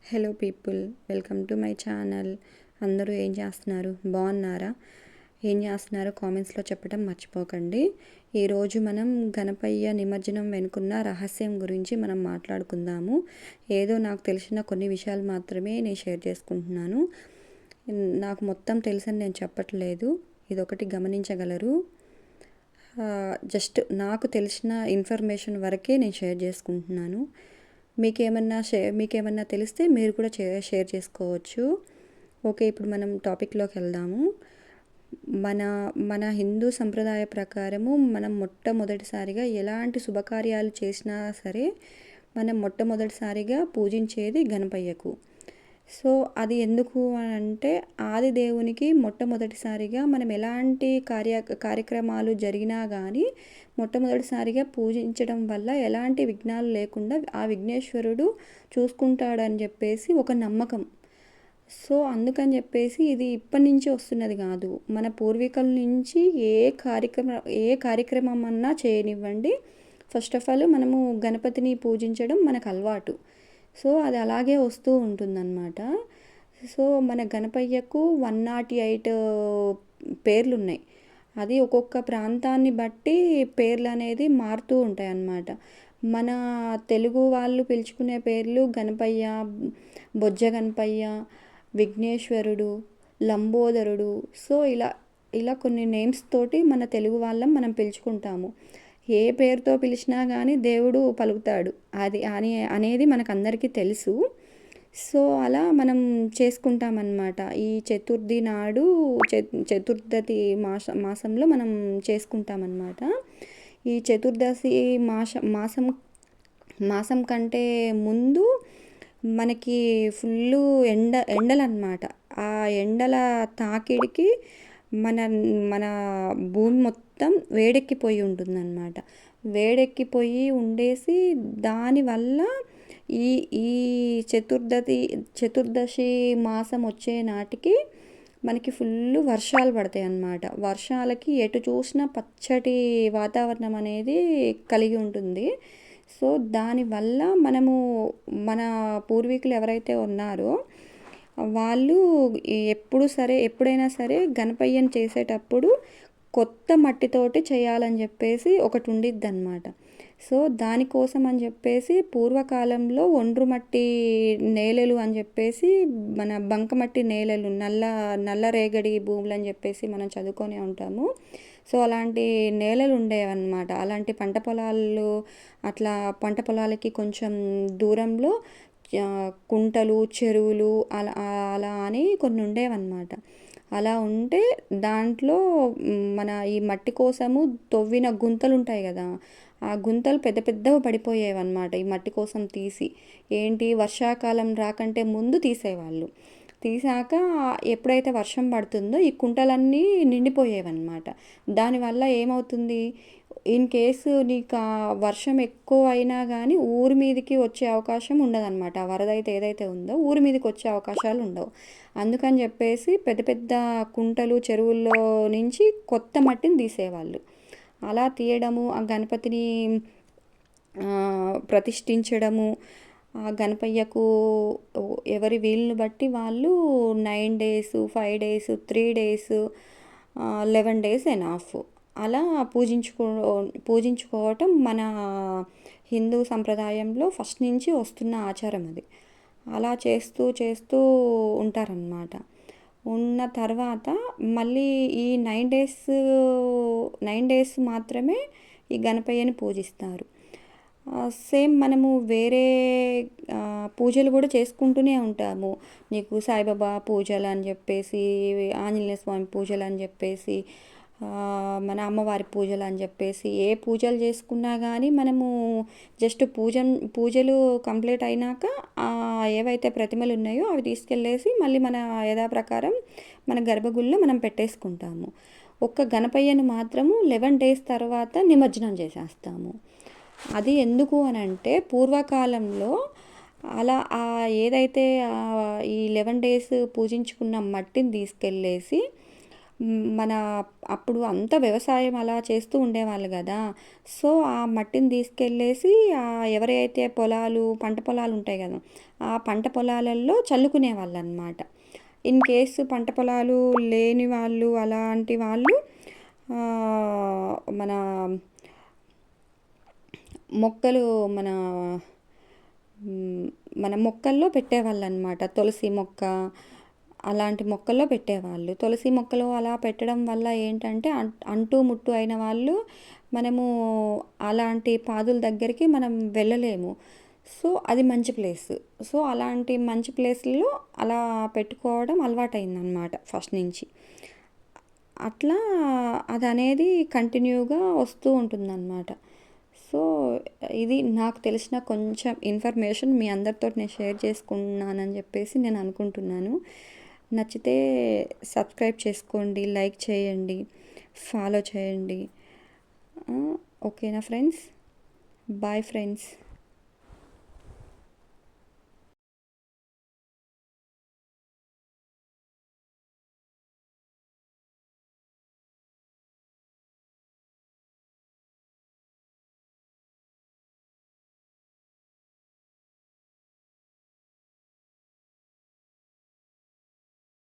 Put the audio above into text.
Hello people, welcome to my channel. అందరూ ఏం చేస్తున్నారు? బాగున్నారా? ఏం చేస్తున్నారో కామెంట్స్లో చెప్పడం మర్చిపోకండి. ఈరోజు మనం గణపయ్య నిమజ్జనం వెనుకున్న రహస్యం గురించి మనం మాట్లాడుకుందాము. ఏదో నాకు తెలిసిన కొన్ని విషయాలు మాత్రమే నేను షేర్ చేసుకుంటున్నాను. నాకు మొత్తం తెలుసని నేను చెప్పట్లేదు, ఇదొకటి గమనించగలరు. జస్ట్ నాకు తెలిసిన ఇన్ఫర్మేషన్ వరకే నేను షేర్ చేసుకుంటున్నాను. మీకేమన్నా తెలిస్తే మీరు కూడా షేర్ చేసుకోవచ్చు. ఓకే, ఇప్పుడు మనం టాపిక్లోకి వెళ్దాము. మన మన హిందూ సంప్రదాయ ప్రకారము మనం మొట్టమొదటిసారిగా ఎలాంటి శుభకార్యాలు చేసినా సరే మనం మొట్టమొదటిసారిగా పూజించేది గణపయ్యకు. సో అది ఎందుకు అని అంటే, ఆది దేవునికి మొట్టమొదటిసారిగా మనం ఎలాంటి కార్యక్రమాలు జరిగినా కానీ మొట్టమొదటిసారిగా పూజించడం వల్ల ఎలాంటి విఘ్నాలు లేకుండా ఆ విఘ్నేశ్వరుడు చూసుకుంటాడని చెప్పేసి ఒక నమ్మకం. సో అందుకని చెప్పేసి ఇది ఇప్పటి నుంచి వస్తున్నది కాదు, మన పూర్వీకుల నుంచి ఏ కార్యక్రమం అన్నా చేయనివ్వండి, ఫస్ట్ ఆఫ్ ఆల్ మనము గణపతిని పూజించడం మనకు అలవాటు. సో అది అలాగే వస్తూ ఉంటుందన్నమాట. సో మన గణపయ్యకు 108 పేర్లు ఉన్నాయి. అది ఒక్కొక్క ప్రాంతాన్ని బట్టి పేర్లు అనేది మారుతూ ఉంటాయి అన్నమాట. మన తెలుగు వాళ్ళు పిలుచుకునే పేర్లు గణపయ్య, బొజ్జ గణపయ్య, విఘ్నేశ్వరుడు, లంబోదరుడు. సో ఇలా ఇలా కొన్ని నేమ్స్ తోటి మన తెలుగు వాళ్ళం మనం పిలుచుకుంటాము. ఏ పేరుతో పిలిచినా కానీ దేవుడు పలుకుతాడు అది అనేది మనకు అందరికీ తెలుసు. సో అలా మనం చేసుకుంటామన్నమాట. ఈ చతుర్థి నాడు చతుర్థి మాసంలో మనం చేసుకుంటామన్నమాట. ఈ చతుర్దశి మాసం కంటే ముందు మనకి ఫుల్లు ఎండలన్నమాట. ఆ ఎండల తాకిడికి మన మన భూమి మొత్తం వేడెక్కిపోయి ఉంటుందన్నమాట. వేడెక్కిపోయి ఉండేసి దానివల్ల ఈ ఈ చతుర్దశి మాసం వచ్చే నాటికి మనకి ఫుల్ వర్షాలు పడతాయి అన్నమాట. వర్షాలకి ఎటు చూసినా పచ్చటి వాతావరణం అనేది కలిగి ఉంటుంది. సో దానివల్ల మన పూర్వీకులు ఎవరైతే ఉన్నారో వాళ్ళు ఎప్పుడైనా సరే గణపయ్యను చేసేటప్పుడు కొత్త మట్టితోటి చేయాలని చెప్పేసి ఒకటి ఉండిద్ది అన్నమాట. సో దానికోసం అని చెప్పేసి పూర్వకాలంలో ఒండ్రు మట్టి నేలలు అని చెప్పేసి, మన బంకమట్టి నేలలు, నల్ల రేగడి భూములు అని చెప్పేసి మనం చదువుకొని ఉంటాము. సో అలాంటి నేలలు ఉండేవన్నమాట. అలాంటి పంట పొలాలకి కొంచెం దూరంలో కుంటలు, చెరువులు అలా అలా అని కొన్ని ఉండేవన్నమాట. అలా ఉంటే దాంట్లో మన ఈ మట్టి కోసము తవ్విన గుంతలు ఉంటాయి కదా, ఆ గుంతలు పెద్ద పెద్దగా పడిపోయేవన్నమాట. ఈ మట్టి కోసం వర్షాకాలం రాకంటే ముందు తీసేవాళ్ళు. తీసాక ఎప్పుడైతే వర్షం పడుతుందో ఈ కుంటలన్నీ నిండిపోయేవన్నమాట. దానివల్ల ఏమవుతుంది, ఇన్ కేసు నీకు ఆ వర్షం ఎక్కువ అయినా కానీ ఊరి మీదకి వచ్చే అవకాశం ఉండదన్నమాట. ఆ వరద అయితే ఏదైతే ఉందో ఊరి మీదకి వచ్చే అవకాశాలు ఉండవు. అందుకని చెప్పేసి పెద్ద పెద్ద కుంటలు, చెరువుల్లో నుంచి కొత్త మట్టిని తీసేవాళ్ళు. అలా తీయడము, ఆ గణపతిని ప్రతిష్ఠించడము, ఆ గణపయ్యకు ఎవరి వీలుని బట్టి వాళ్ళు 9 days, 5 days, 3 days, 11 days enough అలా పూజించుకోవటం మన హిందూ సంప్రదాయంలో ఫస్ట్ నుంచి వస్తున్న ఆచారం అది. అలా చేస్తూ ఉంటారన్నమాట. ఉన్న తర్వాత మళ్ళీ ఈ 9 days మాత్రమే ఈ గణపయ్యని పూజిస్తారు. సేమ్ మనము వేరే పూజలు కూడా చేసుకుంటూనే ఉంటాము. నీకు సాయిబాబా పూజలు అని చెప్పేసి, ఆంజనేయ స్వామి పూజలు అని చెప్పేసి, మన అమ్మవారి పూజలు అని చెప్పేసి, ఏ పూజలు చేసుకున్నా కానీ మనము జస్ట్ పూజలు కంప్లీట్ అయినాక ఏవైతే ప్రతిమలు ఉన్నాయో అవి తీసుకెళ్ళేసి మళ్ళీ మన యథాప్రకారం మన గర్భగుడిలో మనం పెట్టేసుకుంటాము. ఒక్క గణపయ్యను మాత్రము 11 days తర్వాత నిమజ్జనం చేసేస్తాము. అది ఎందుకు అని అంటే, పూర్వకాలంలో అలా ఏదైతే ఈ 11 days పూజించుకున్న మట్టిని తీసుకెళ్ళేసి మన అప్పుడు అంతా వ్యవసాయం అలా చేస్తూ ఉండేవాళ్ళు కదా. సో ఆ మట్టిని తీసుకెళ్ళేసి ఎవరైతే పంట పొలాలు ఉంటాయి కదా, ఆ పంట పొలాలలో చల్లుకునేవాళ్ళు అనమాట. ఇన్ కేసు పంట పొలాలు లేని వాళ్ళు, అలాంటి వాళ్ళు ఆ, మన మొక్కలు మన మన మొక్కల్లో పెట్టేవాళ్ళు అనమాట. తులసి మొక్క అలాంటి మొక్కల్లో పెట్టేవాళ్ళు. తులసి మొక్కలు అలా పెట్టడం వల్ల ఏంటంటే అంటూ ముట్టు అయిన వాళ్ళు మనము అలాంటి పాదుల దగ్గరికి మనం వెళ్ళలేము. సో అది మంచి ప్లేస్. సో అలాంటి మంచి ప్లేస్లలో అలా పెట్టుకోవడం అలవాటైందనమాట ఫస్ట్ నుంచి. అట్లా అది అనేది కంటిన్యూగా వస్తూ ఉంటుందన్నమాట. సో ఇది నాకు తెలిసిన కొంచెం ఇన్ఫర్మేషన్ మీ అందరితో నేను షేర్ చేసుకున్నానని చెప్పేసి నేను అనుకుంటున్నాను. నచ్చితే సబ్స్క్రైబ్ చేసుకోండి, లైక్ చేయండి, ఫాలో చేయండి. ఓకేనా ఫ్రెండ్స్? Bye friends.